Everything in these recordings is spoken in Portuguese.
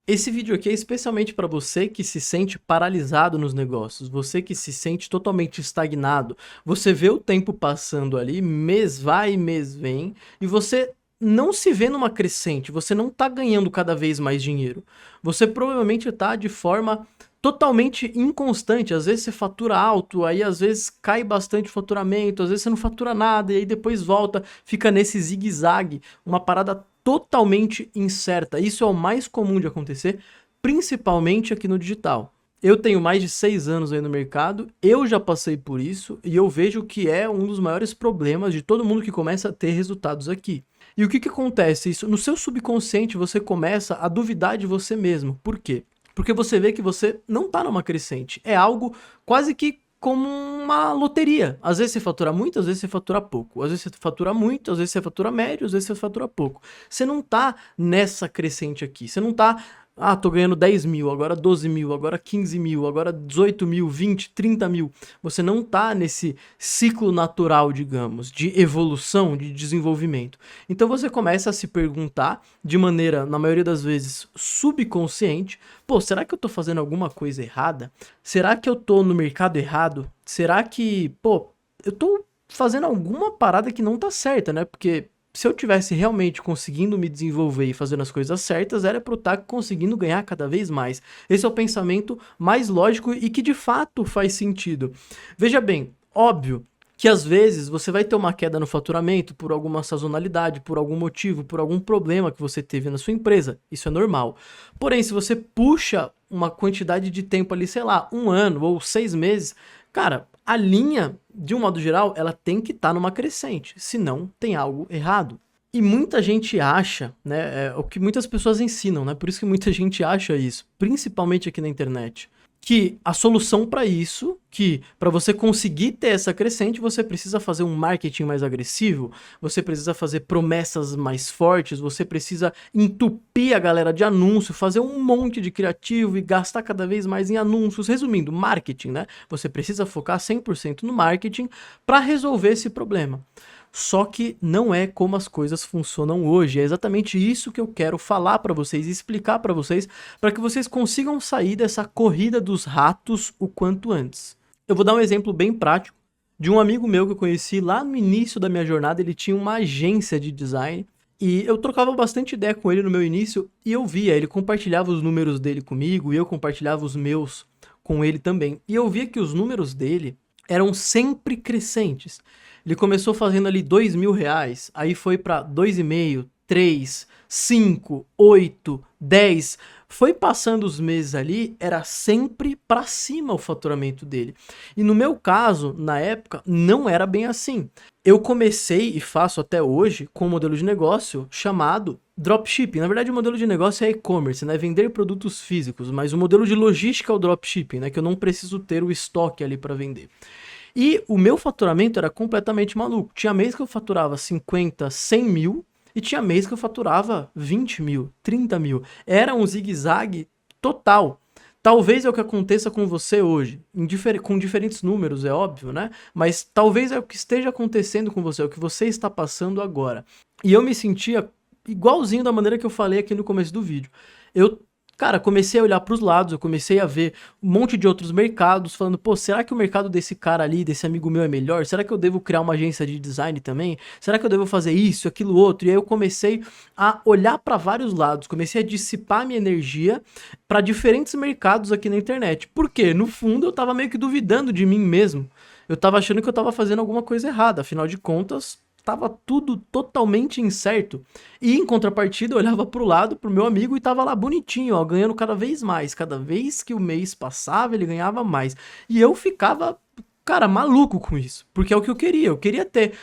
Esse vídeo aqui é especialmente para você que se sente paralisado nos negócios, você que se sente totalmente estagnado. Você vê o tempo passando ali, mês vai, mês vem, e você não se vê numa crescente, você não tá ganhando cada vez mais dinheiro. Você provavelmente tá de forma totalmente inconstante, às vezes você fatura alto, aí às vezes cai bastante o faturamento, às vezes você não fatura nada, e aí depois volta, fica nesse zigue-zague, uma parada totalmente incerta. Isso é o mais comum de acontecer, principalmente aqui no digital. Eu tenho mais de 6 anos aí no mercado, eu já passei por isso e eu vejo que é um dos maiores problemas de todo mundo que começa a ter resultados aqui. E o que que acontece? Isso, no seu subconsciente você começa a duvidar de você mesmo. Por quê? Porque você vê que você não tá numa crescente. É algo quase que como uma loteria. Às vezes você fatura muito, às vezes você fatura pouco. Às vezes você fatura muito, às vezes você fatura médio, às vezes você fatura pouco. Você não tá nessa crescente aqui. Você não tá, tô ganhando 10 mil, agora 12 mil, agora 15 mil, agora 18 mil, 20, 30 mil. Você não tá nesse ciclo natural, digamos, de evolução, de desenvolvimento. Então você começa a se perguntar, de maneira, na maioria das vezes, subconsciente, pô, será que eu tô fazendo alguma coisa errada? Será que eu tô no mercado errado? Será que, pô, eu tô fazendo alguma parada que não tá certa, né? Porque se eu tivesse realmente conseguindo me desenvolver e fazendo as coisas certas, era pra eu estar conseguindo ganhar cada vez mais. Esse é o pensamento mais lógico e que de fato faz sentido. Veja bem, óbvio que às vezes você vai ter uma queda no faturamento por alguma sazonalidade, por algum motivo, por algum problema que você teve na sua empresa. Isso é normal. Porém, se você puxa uma quantidade de tempo ali, sei lá, 1 ano ou 6 meses, cara, a linha, de um modo geral, ela tem que estar numa crescente, senão tem algo errado. E muita gente acha, né, o que muitas pessoas ensinam, né, por isso que muita gente acha isso, principalmente aqui na internet, que a solução para isso, que para você conseguir ter essa crescente, você precisa fazer um marketing mais agressivo, você precisa fazer promessas mais fortes, você precisa entupir a galera de anúncio, fazer um monte de criativo e gastar cada vez mais em anúncios. Resumindo, marketing, né? Você precisa focar 100% no marketing para resolver esse problema. Só que não é como as coisas funcionam hoje. É exatamente isso que eu quero falar para vocês e explicar para que vocês consigam sair dessa corrida dos ratos o quanto antes. Eu vou dar um exemplo bem prático de um amigo meu que eu conheci lá no início da minha jornada. Ele tinha uma agência de design e eu trocava bastante ideia com ele no meu início e eu via, ele compartilhava os números dele comigo e eu compartilhava os meus com ele também. E eu via que os números dele eram sempre crescentes. Ele começou fazendo ali R$ 2.000, aí foi para 2,5, 3, 5, 8, 10. Foi passando os meses ali, era sempre para cima o faturamento dele. E no meu caso, na época, não era bem assim. Eu comecei e faço até hoje com um modelo de negócio chamado dropshipping. Na verdade, o modelo de negócio é e-commerce, né? Vender produtos físicos, mas o modelo de logística é o dropshipping, né? Que eu não preciso ter o estoque ali para vender. E o meu faturamento era completamente maluco. Tinha mês que eu faturava 50, 100 mil e tinha mês que eu faturava 20 mil, 30 mil. Era um zigue-zague total. Talvez é o que aconteça com você hoje, com diferentes números, é óbvio, né? Mas talvez é o que esteja acontecendo com você, é o que você está passando agora. E eu me sentia igualzinho da maneira que eu falei aqui no começo do vídeo. Eu Cara, comecei a olhar para os lados, eu comecei a ver um monte de outros mercados, falando, pô, será que o mercado desse cara ali, desse amigo meu é melhor? Será que eu devo criar uma agência de design também? Será que eu devo fazer isso, aquilo, outro? E aí eu comecei a olhar para vários lados, comecei a dissipar minha energia para diferentes mercados aqui na internet. Por quê? No fundo, eu tava meio que duvidando de mim mesmo. Eu tava achando que eu tava fazendo alguma coisa errada, afinal de contas, tava tudo totalmente incerto. E em contrapartida, eu olhava pro lado, pro meu amigo, e tava lá bonitinho, ó, ganhando cada vez mais. Cada vez que o mês passava, ele ganhava mais. E eu ficava, cara, maluco com isso. Porque é o que eu queria. Eu queria ter,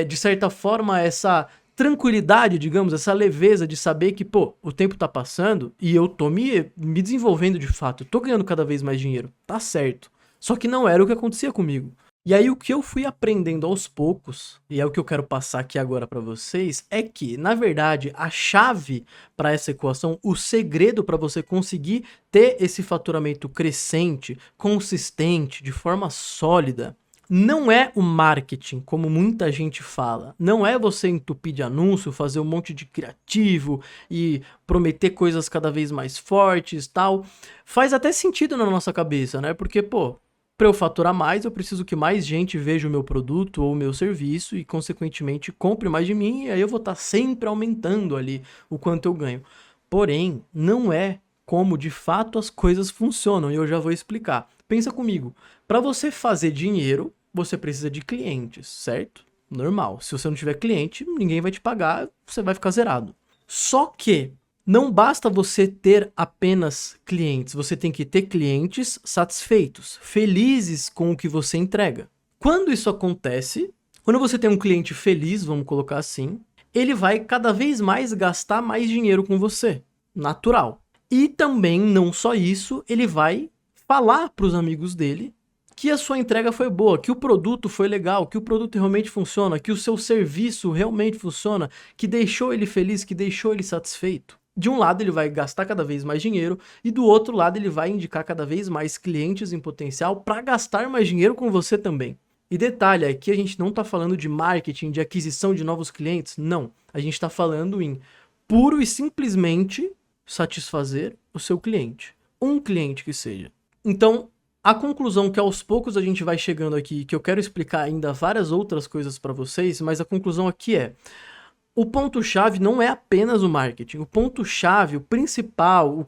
de certa forma, essa tranquilidade, digamos, essa leveza de saber que, pô, o tempo tá passando e eu tô me desenvolvendo de fato. Eu tô ganhando cada vez mais dinheiro. Tá certo. Só que não era o que acontecia comigo. E aí o que eu fui aprendendo aos poucos, e é o que eu quero passar aqui agora para vocês, é que, na verdade, a chave para essa equação, o segredo para você conseguir ter esse faturamento crescente, consistente, de forma sólida, Não é o marketing, como muita gente fala. Não é você entupir de anúncio, fazer um monte de criativo e prometer coisas cada vez mais fortes, tal. Faz até sentido na nossa cabeça, né? Porque, pô, para eu faturar mais, eu preciso que mais gente veja o meu produto ou o meu serviço e, consequentemente, compre mais de mim, e aí eu vou estar sempre aumentando ali o quanto eu ganho. Porém, não é como de fato as coisas funcionam, e eu já vou explicar. Pensa comigo, para você fazer dinheiro, você precisa de clientes, certo? Normal. Se você não tiver cliente, ninguém vai te pagar, você vai ficar zerado. Só que não basta você ter apenas clientes, você tem que ter clientes satisfeitos, felizes com o que você entrega. Quando isso acontece, quando você tem um cliente feliz, vamos colocar assim, ele vai cada vez mais gastar mais dinheiro com você, natural. E também, não só isso, ele vai falar para os amigos dele que a sua entrega foi boa, que o produto foi legal, que o produto realmente funciona, que o seu serviço realmente funciona, que deixou ele feliz, que deixou ele satisfeito. De um lado ele vai gastar cada vez mais dinheiro e do outro lado ele vai indicar cada vez mais clientes em potencial para gastar mais dinheiro com você também. E detalhe, aqui a gente não está falando de marketing, de aquisição de novos clientes, não. A gente está falando em puro e simplesmente satisfazer o seu cliente. Um cliente que seja. Então, a conclusão que aos poucos a gente vai chegando aqui, que eu quero explicar ainda várias outras coisas para vocês, mas a conclusão aqui é: o ponto-chave não é apenas o marketing. O ponto-chave, o principal, o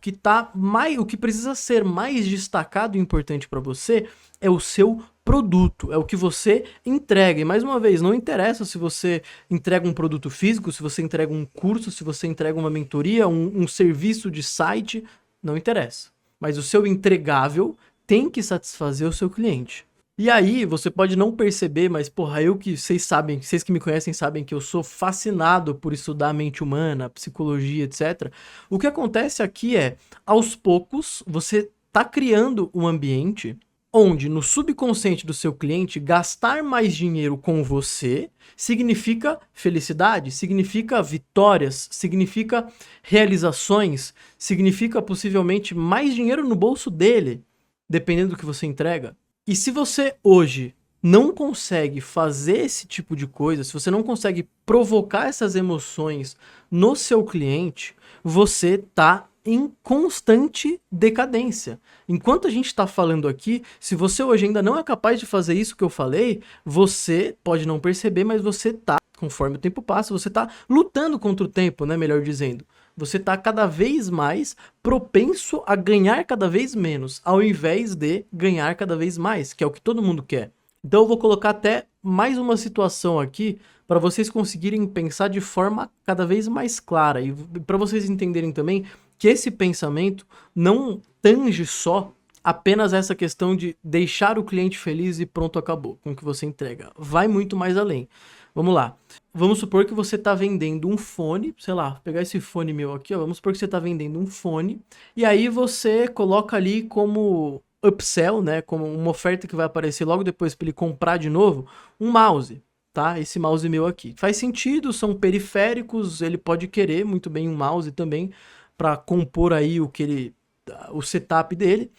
que precisa ser mais destacado e importante para você é o seu produto, é o que você entrega. E mais uma vez, não interessa se você entrega um produto físico, se você entrega um curso, se você entrega uma mentoria, um serviço de site, não interessa. Mas o seu entregável tem que satisfazer o seu cliente. E aí, você pode não perceber, mas porra, vocês que me conhecem sabem que eu sou fascinado por estudar a mente humana, psicologia, etc. O que acontece aqui é, aos poucos, você tá criando um ambiente onde no subconsciente do seu cliente gastar mais dinheiro com você significa felicidade, significa vitórias, significa realizações, significa possivelmente mais dinheiro no bolso dele, dependendo do que você entrega. E se você hoje não consegue fazer esse tipo de coisa, se você não consegue provocar essas emoções no seu cliente, você tá em constante decadência. Enquanto a gente está falando aqui, se você hoje ainda não é capaz de fazer isso que eu falei, você pode não perceber, mas você tá, conforme o tempo passa, você tá lutando contra o tempo, né, melhor dizendo. Você tá cada vez mais propenso a ganhar cada vez menos, ao invés de ganhar cada vez mais, que é o que todo mundo quer. Então eu vou colocar até mais uma situação aqui para vocês conseguirem pensar de forma cada vez mais clara e para vocês entenderem também que esse pensamento não tange só apenas essa questão de deixar o cliente feliz e pronto, acabou com o que você entrega. Vai muito mais além. Vamos lá. Vamos supor que você está vendendo um fone, sei lá, vou pegar esse fone meu aqui, ó, vamos supor que você está vendendo um fone, e aí você coloca ali como upsell, né, como uma oferta que vai aparecer logo depois para ele comprar de novo, um mouse, tá? Esse mouse meu aqui. Faz sentido, são periféricos, ele pode querer muito bem um mouse também para compor aí o setup dele.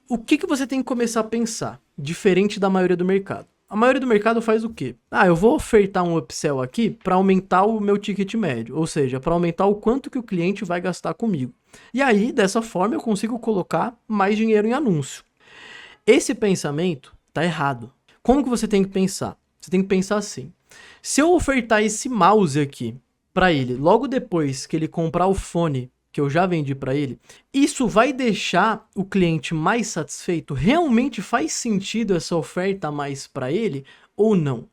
O que você tem que começar a pensar, diferente da maioria do mercado? A maioria do mercado faz o quê? Eu vou ofertar um upsell aqui para aumentar o meu ticket médio, ou seja, para aumentar o quanto que o cliente vai gastar comigo. E aí, dessa forma, eu consigo colocar mais dinheiro em anúncio. Esse pensamento tá errado. Como que você tem que pensar? Você tem que pensar assim: se eu ofertar esse mouse aqui para ele, logo depois que ele comprar o fone que eu já vendi para ele, isso vai deixar o cliente mais satisfeito? Realmente faz sentido essa oferta a mais para ele ou não?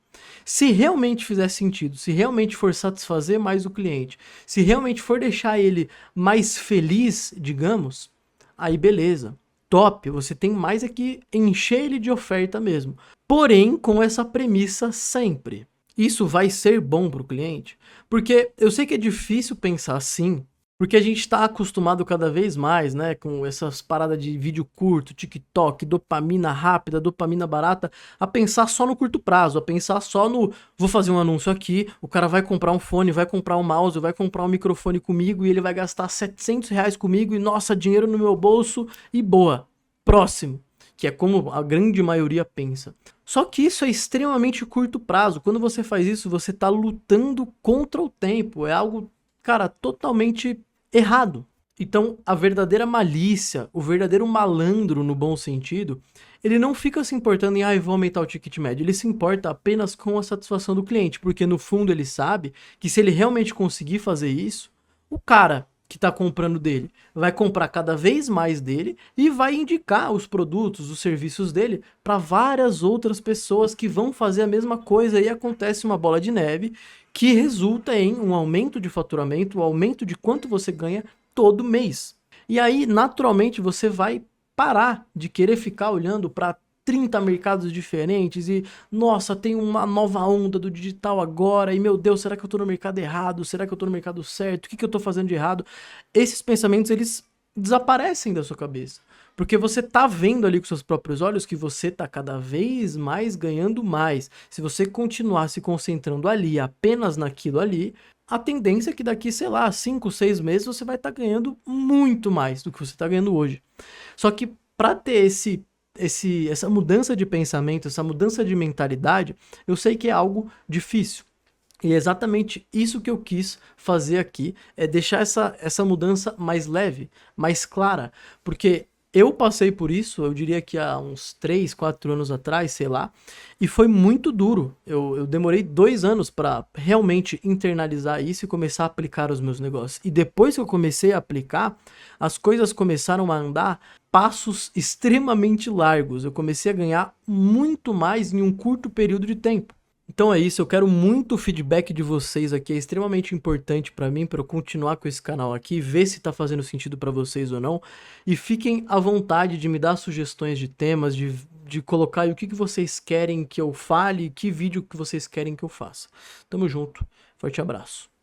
Se realmente fizer sentido, se realmente for satisfazer mais o cliente, se realmente for deixar ele mais feliz, digamos, aí beleza, top, você tem mais é que encher ele de oferta mesmo. Porém, com essa premissa sempre. Isso vai ser bom para o cliente? Porque eu sei que é difícil pensar assim, porque a gente está acostumado cada vez mais, né, com essas paradas de vídeo curto, TikTok, dopamina rápida, dopamina barata, a pensar só no curto prazo, a pensar só no, vou fazer um anúncio aqui, o cara vai comprar um fone, vai comprar um mouse, vai comprar um microfone comigo e ele vai gastar R$ 700 comigo e, nossa, dinheiro no meu bolso e boa. Próximo. Que é como a grande maioria pensa. Só que isso é extremamente curto prazo. Quando você faz isso, você tá lutando contra o tempo. É algo, cara, totalmente errado. Então, a verdadeira malícia, o verdadeiro malandro no bom sentido, ele não fica se importando em, vou aumentar o ticket médio. Ele se importa apenas com a satisfação do cliente, porque no fundo ele sabe que se ele realmente conseguir fazer isso, o cara que está comprando dele vai comprar cada vez mais dele e vai indicar os produtos, os serviços dele para várias outras pessoas que vão fazer a mesma coisa e acontece uma bola de neve que resulta em um aumento de faturamento, um aumento de quanto você ganha todo mês. E aí, naturalmente, você vai parar de querer ficar olhando para 30 mercados diferentes e, nossa, tem uma nova onda do digital agora, e meu Deus, será que eu tô no mercado errado? Será que eu tô no mercado certo? O que eu tô fazendo de errado? Esses pensamentos, eles desaparecem da sua cabeça. Porque você tá vendo ali com seus próprios olhos que você tá cada vez mais ganhando mais. Se você continuar se concentrando ali, apenas naquilo ali, a tendência é que daqui, sei lá, 5, 6 meses você vai estar ganhando muito mais do que você está ganhando hoje. Só que para ter essa mudança de pensamento, essa mudança de mentalidade, eu sei que é algo difícil. E é exatamente isso que eu quis fazer aqui, é deixar essa mudança mais leve, mais clara, porque eu passei por isso, eu diria que há uns 3, 4 anos atrás, sei lá, e foi muito duro. Eu demorei 2 anos para realmente internalizar isso e começar a aplicar os meus negócios. E depois que eu comecei a aplicar, as coisas começaram a andar passos extremamente largos. Eu comecei a ganhar muito mais em um curto período de tempo. Então é isso, eu quero muito o feedback de vocês aqui, é extremamente importante para mim, para eu continuar com esse canal aqui, ver se tá fazendo sentido para vocês ou não, e fiquem à vontade de me dar sugestões de temas, de colocar aí o que vocês querem que eu fale, que vídeo que vocês querem que eu faça. Tamo junto, forte abraço.